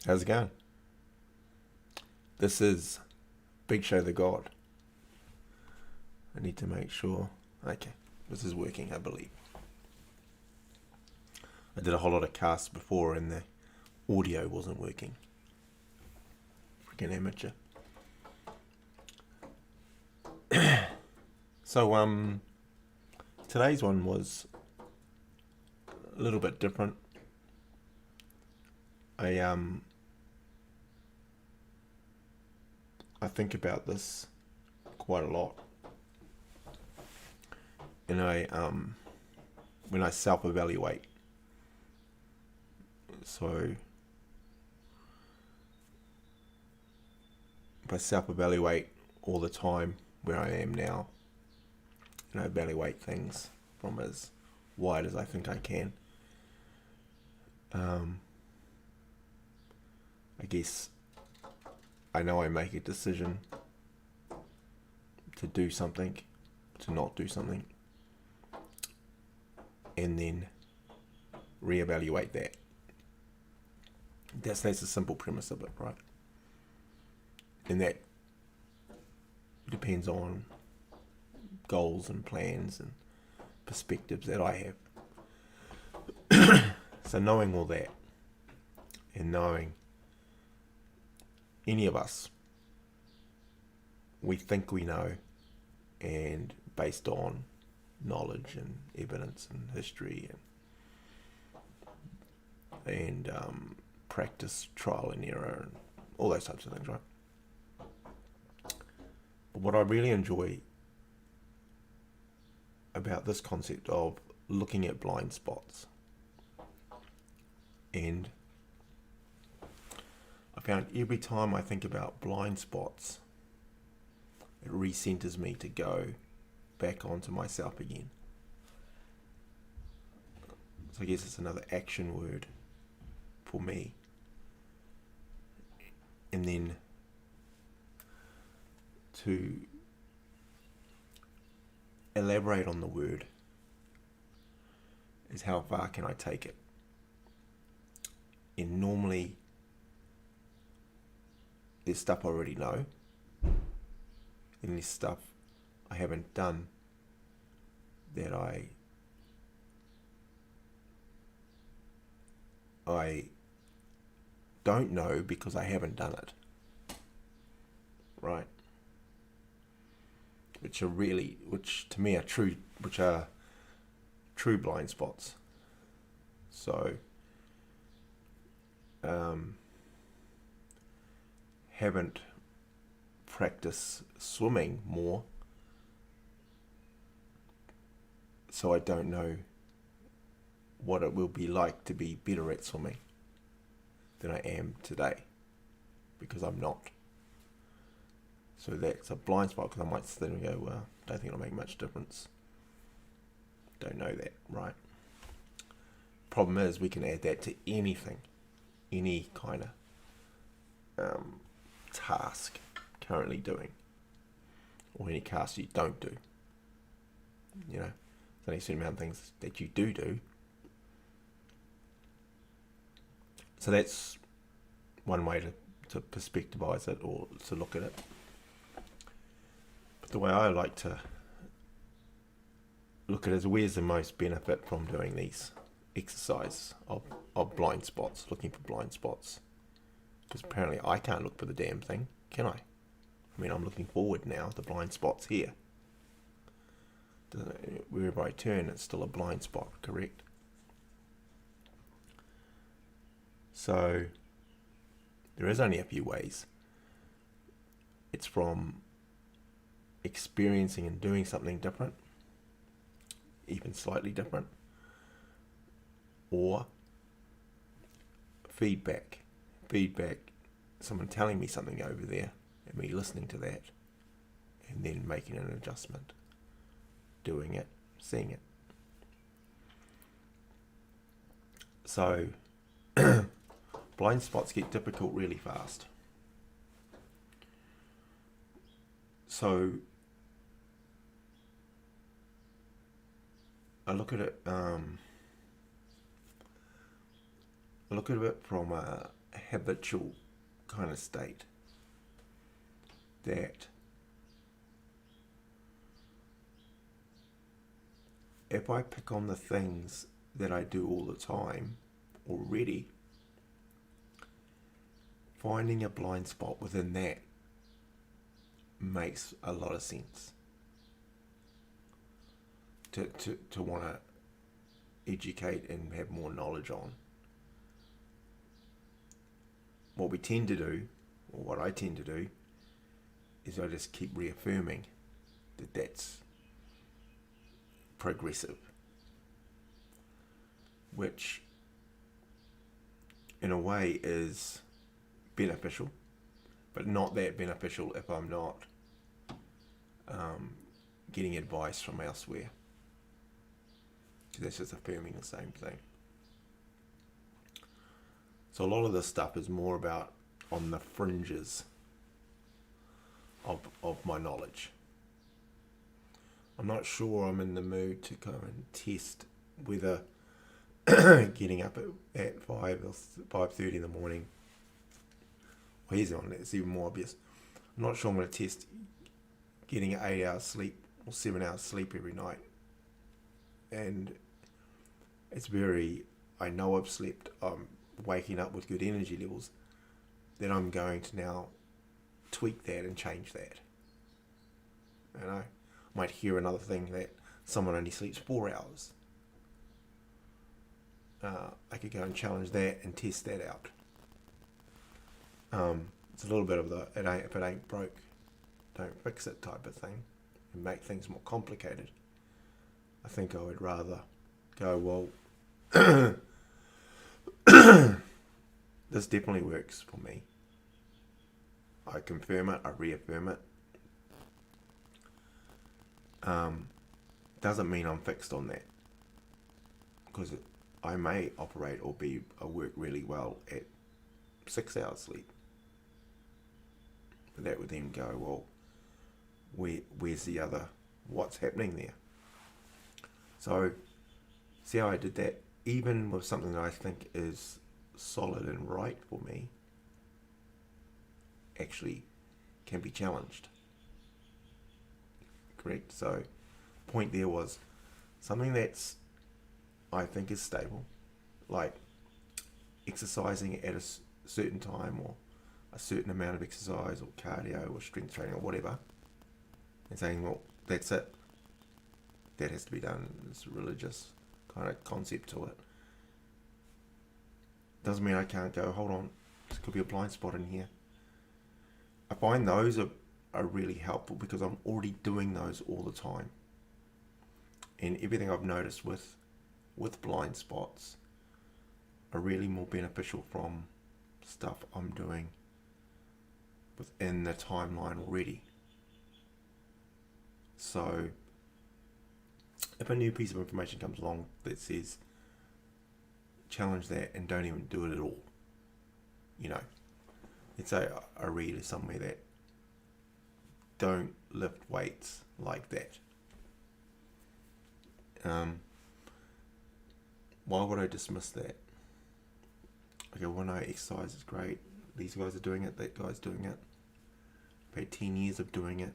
How's it going? This is bigSHow, theGod. I need to make sure. Okay, this is working, I believe. I did a whole lot of casts before and the audio wasn't working. Freaking amateur. So, today's one was a little bit different. I think about this quite a lot, and when I self-evaluate. So if I self-evaluate all the time where I am now, and I evaluate things from as wide as I think I can, I guess I know I make a decision to do something, to not do something, and then reevaluate that. That's the simple premise of it, right? And that depends on goals and plans and perspectives that I have. So knowing all that, and knowing any of us, we think we know, and based on knowledge and evidence and history and practice, trial and error, and all those types of things, right? But what I really enjoy about this concept of looking at blind spots, and I found every time I think about blind spots, it recenters me to go back onto myself again. So I guess it's another action word for me. And then to elaborate on the word is how far can I take it? And normally there's stuff I already know, and there's stuff I haven't done that I don't know because I haven't done it, right? Which to me are true blind spots. So haven't practiced swimming more, so I don't know what it will be like to be better at swimming than I am today, because I'm not. So that's a blind spot, because I might sit there and go, well, don't think it'll make much difference. Don't know that, right? Problem is, we can add that to anything, any kind of task currently doing, or any task you don't do. You know, there's only a certain amount of things that you do. So that's one way to perspectivize it, or to look at it. But the way I like to look at it is, where's the most benefit from doing these exercises of blind spots, looking for blind spots? Because apparently I can't look for the damn thing, can I? I mean, I'm looking forward now. The blind spot's here. Wherever I turn, it's still a blind spot, correct? So there is only a few ways. It's from experiencing and doing something different, even slightly different, or feedback, someone telling me something over there and me listening to that and then making an adjustment, doing it, seeing it. So blind spots get difficult really fast. So I look at it from habitual kind of state that if I pick on the things that I do all the time already, finding a blind spot within that makes a lot of sense. To want to educate and have more knowledge on. What we tend to do, or what I tend to do, is I just keep reaffirming that that's progressive, which in a way is beneficial, but not that beneficial if I'm not getting advice from elsewhere. That's just affirming the same thing. So a lot of this stuff is more about on the fringes of my knowledge. I'm not sure I'm in the mood to go and test whether getting up at 5 or 5:30 in the morning. Well, here's one that's even more obvious. I'm not sure I'm going to test getting 8 hours sleep or 7 hours sleep every night. And it's I know I've slept, I'm waking up with good energy levels, then I'm going to now tweak that and change that. You know, I might hear another thing that someone only sleeps 4 hours. I could go and challenge that and test that out. It's a little bit of the if it ain't broke, don't fix it type of thing, and make things more complicated. I think I would rather go, well, this definitely works for me. I confirm it, I reaffirm it. Doesn't mean I'm fixed on that, because I may operate or work really well at 6 hours sleep. But that would then go, well, where's the other, what's happening there? So, see how I did that? Even with something that I think is solid and right for me, actually can be challenged. Correct? So, point there was something that's, I think, is stable, like exercising at a certain time or a certain amount of exercise or cardio or strength training or whatever, and saying, well, that's it. That has to be done. There's a religious kind of concept to it. Doesn't mean I can't go, hold on, there could be a blind spot in here. I find those are really helpful because I'm already doing those all the time. And everything I've noticed with blind spots are really more beneficial from stuff I'm doing within the timeline already. So if a new piece of information comes along that says challenge that and don't even do it at all, you know, let's say I read somewhere that don't lift weights like that, why would I dismiss that? Okay, well, no, exercise is great, these guys are doing it, that guy's doing it, I've had 10 years of doing it,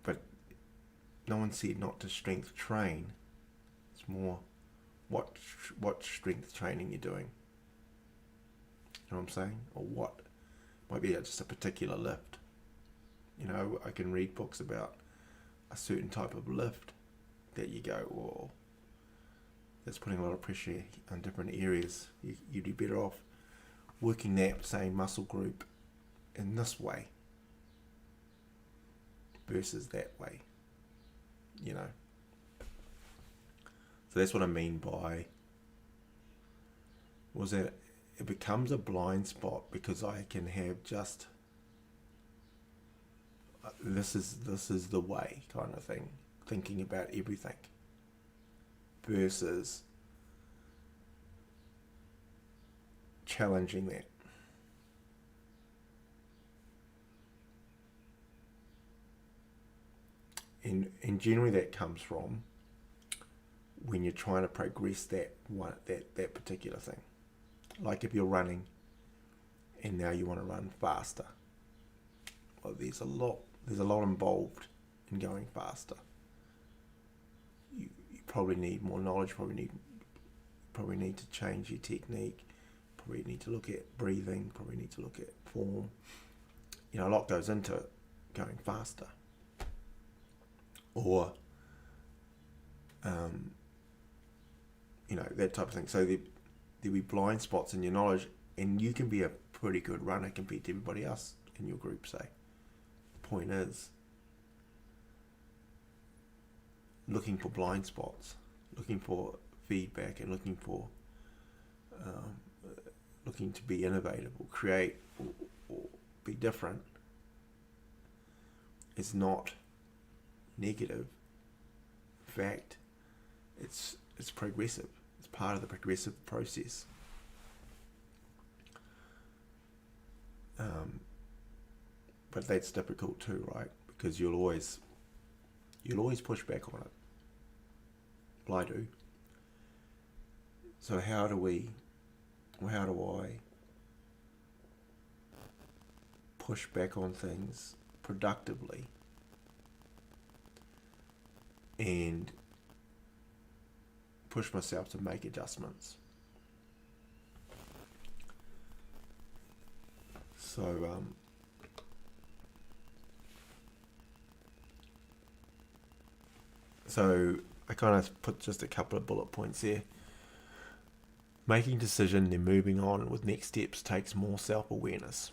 but no one said not to strength train. It's more what strength training you're doing. You know what I'm saying? Or what might be just a particular lift. You know, I can read books about a certain type of lift that you go, well, that's putting a lot of pressure on different areas. You'd be better off working that same muscle group in this way versus that way. You know. So that's what I mean by, was that it becomes a blind spot because I can have just this is the way kind of thing, thinking about everything, versus challenging that. And generally that comes from when you're trying to progress that particular thing. Like if you're running and now you want to run faster. Well, there's a lot involved in going faster. You probably need more knowledge, probably need to change your technique, probably need to look at breathing, probably need to look at form. A lot goes into going faster. Or that type of thing. So there'll be blind spots in your knowledge, and you can be a pretty good runner compared to everybody else in your group, say. The point is looking for blind spots, looking for feedback, and looking to be innovative or create or be different is not negative. In fact, it's progressive. It's part of the progressive process. But that's difficult too, right? Because you'll always push back on it. Well, I do. So how do I push back on things productively and push myself to make adjustments? So I kind of put just a couple of bullet points there. Making decision, then moving on with next steps takes more self-awareness.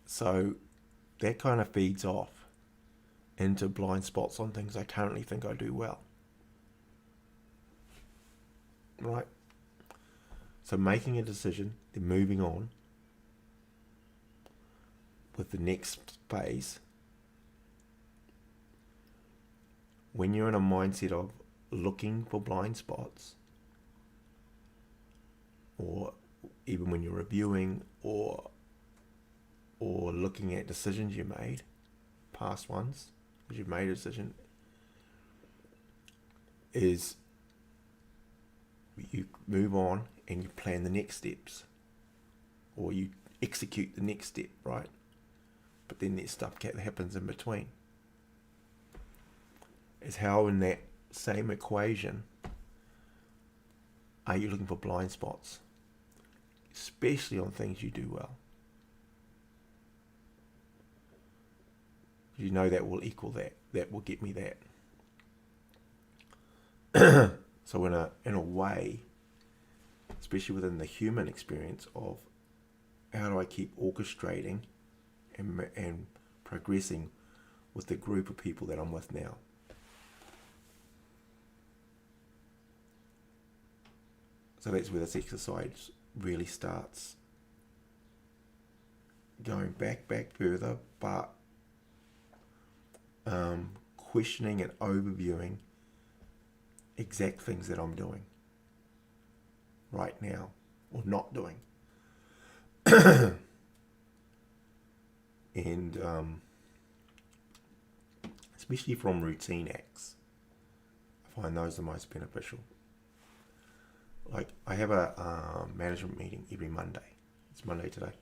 So that kind of feeds off into blind spots on things I currently think I do well. Right? So making a decision, then moving on with the next phase. When you're in a mindset of looking for blind spots, or even when you're reviewing or looking at decisions you made, past ones, because you've made a decision, is you move on and you plan the next steps, or you execute the next step, right? But then there's stuff that happens in between. Is how in that same equation are you looking for blind spots, especially on things you do well. You know that will equal that will get me that. So in a way, especially within the human experience of how do I keep orchestrating and progressing with the group of people that I'm with now. So that's where this exercise really starts going back further, but questioning and overviewing exact things that I'm doing right now or not doing. And especially from routine acts, I find those the most beneficial. Like I have a management meeting every Monday. It's Monday today.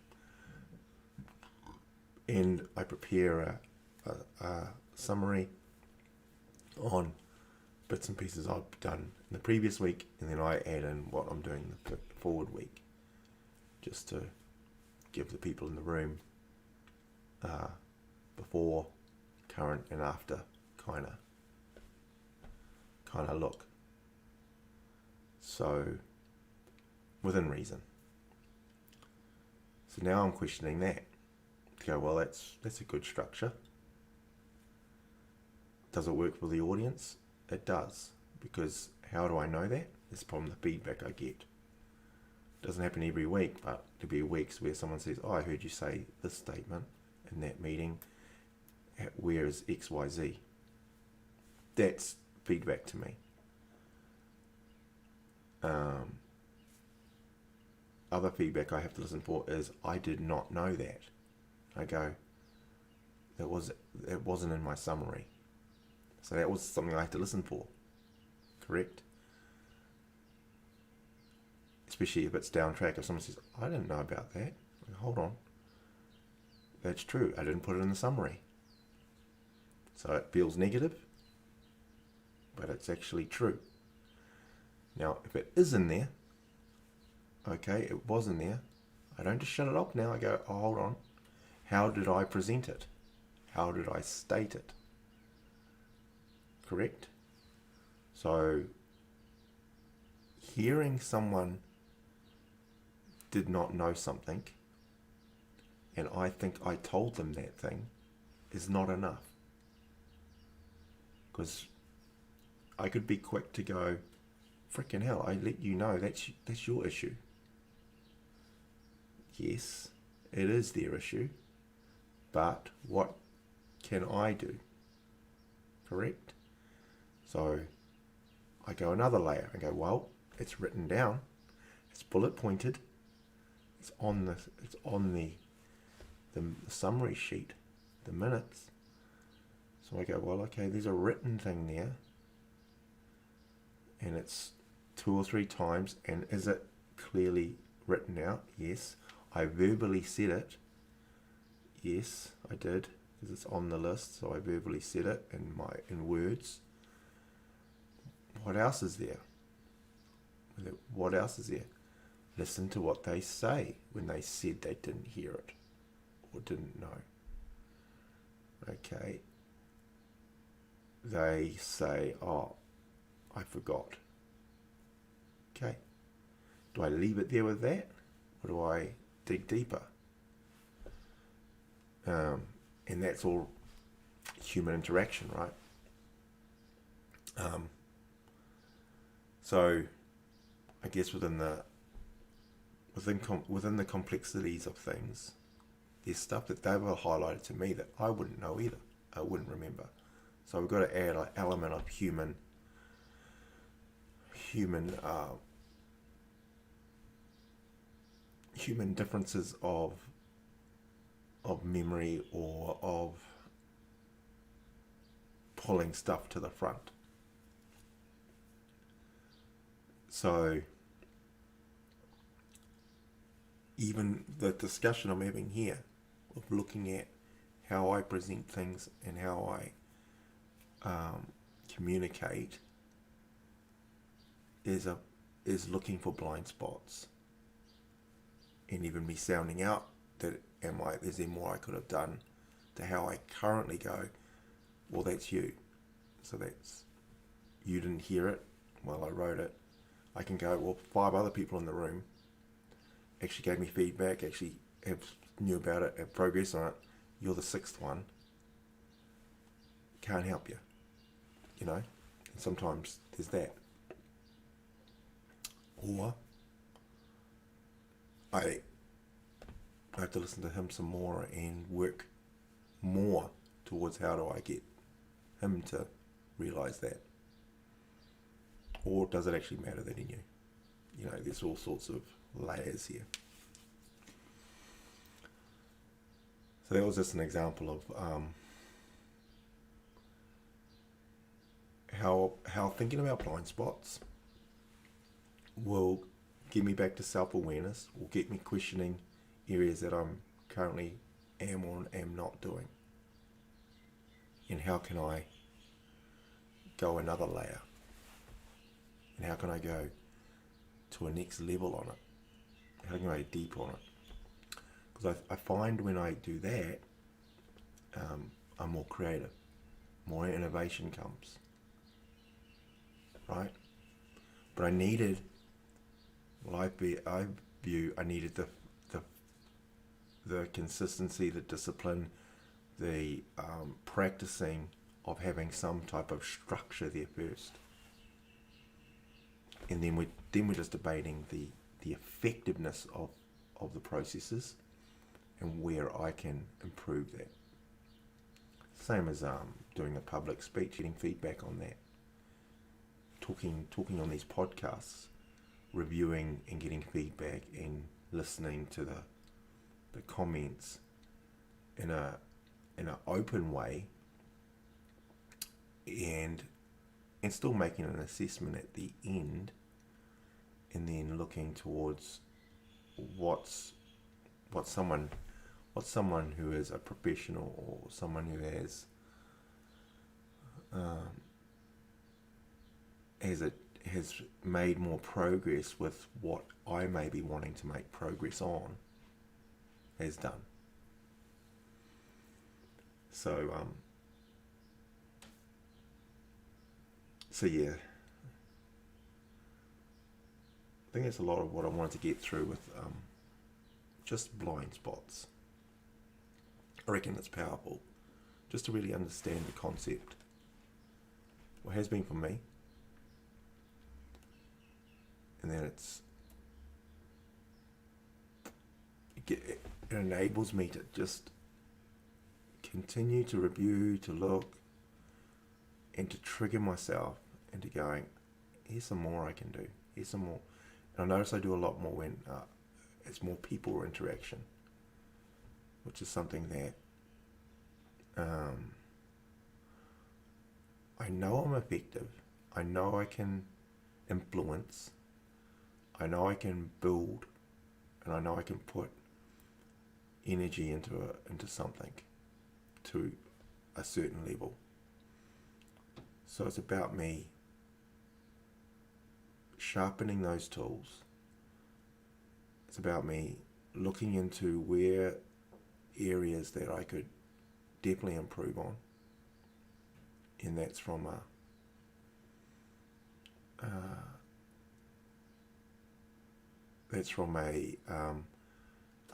And I prepare a summary on bits and pieces I've done in the previous week, and then I add in what I'm doing the forward week, just to give the people in the room before, current, and after kind of look. So within reason. So now I'm questioning that. To go, well, that's a good structure. Does it work for the audience? It does. Because how do I know that? It's from the feedback I get. It doesn't happen every week, but there'll be weeks where someone says, oh, I heard you say this statement in that meeting. Where is XYZ? That's feedback to me. Other feedback I have to listen for is, I did not know that. I go, it wasn't in my summary. So that was something I had to listen for. Correct? especially if it's down track. If someone says, I didn't know about that. Hold on. That's true. I didn't put it in the summary. So it feels negative, but it's actually true. Now, if it is in there, okay, it was in there, I don't just shut it off now. I go, oh, hold on. How did I present it? How did I state it? Correct? So, hearing someone did not know something, and I think I told them that thing, is not enough. Because I could be quick to go, frickin' hell, I let you know that's your issue. Yes, it is their issue, but what can I do? Correct? So I go another layer and go, well, it's written down, it's bullet pointed, it's on the summary sheet, the minutes. So I go, well, okay, there's a written thing there, and it's 2 or 3 times, and is it clearly written out? Yes. I verbally said it. Yes, I did, because it's on the list, so I verbally said it in words. What else is there? What else is there? Listen to what they say when they said they didn't hear it or didn't know. Okay. They say, oh, I forgot. Okay. Do I leave it there with that? Or do I dig deeper? And that's all human interaction, right? So I guess within the complexities of things, there's stuff that they were highlighted to me that I wouldn't know either. I wouldn't remember. So we've got to add an element of human differences of memory or of pulling stuff to the front. So even the discussion I'm having here of looking at how I present things and how I communicate is looking for blind spots, and even me sounding out that is there more I could have done, to how I currently go, well, that's you, so that's, you didn't hear it, well, I wrote it. I can go, well, 5 other people in the room actually gave me feedback, actually knew about it, have progress on it. You're the 6th one. Can't help you, you know. And sometimes there's that. Or I have to listen to him some more and work more towards how do I get him to realize that. Or does it actually matter that he knew? You know, there's all sorts of layers here. So that was just an example of how thinking about blind spots will get me back to self-awareness, will get me questioning areas that I'm currently am or am not doing. And how can I go another layer? And how can I go to a next level on it? How can I go deep on it? Because I find when I do that, I'm more creative, more innovation comes, right? But I needed, I needed the consistency, the discipline, the practicing of having some type of structure there first. And then we're just debating the effectiveness of the processes and where I can improve that. Same as doing a public speech, getting feedback on that. Talking on these podcasts, reviewing and getting feedback and listening to the comments in an open way, and still making an assessment at the end and then looking towards what's someone who is a professional, or someone who has made more progress with what I may be wanting to make progress on, has done. So yeah, I think that's a lot of what I wanted to get through with just blind spots. I reckon it's powerful just to really understand the concept. What has been for me, and then it enables me to just continue to review, to look, and to trigger myself into going, here's some more I can do, here's some more. And I notice I do a lot more when it's more people or interaction, which is something that I know I'm effective, I know I can influence, I know I can build, and I know I can put energy into something to a certain level. So it's about me sharpening those tools. It's about me looking into where areas that I could definitely improve on, and that's from a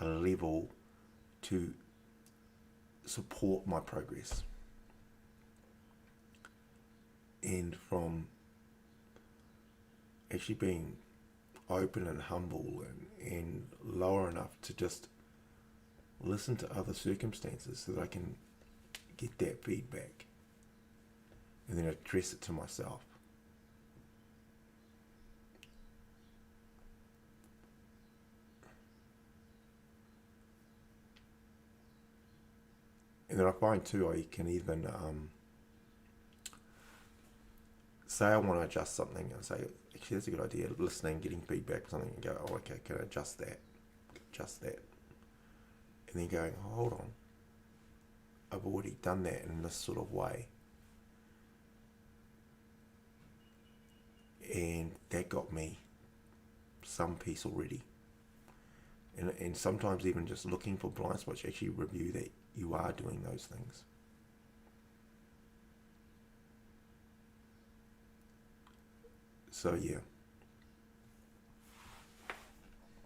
level to support my progress, and from actually being open and humble and lower enough to just listen to other circumstances so that I can get that feedback and then address it to myself. And then I find too, I can even say I want to adjust something and say, actually that's a good idea, listening, getting feedback or something, and go, oh okay, can I adjust that, and then going, oh, hold on, I've already done that in this sort of way, and that got me some peace already. And sometimes even just looking for blind spots, you actually review that you are doing those things. So yeah,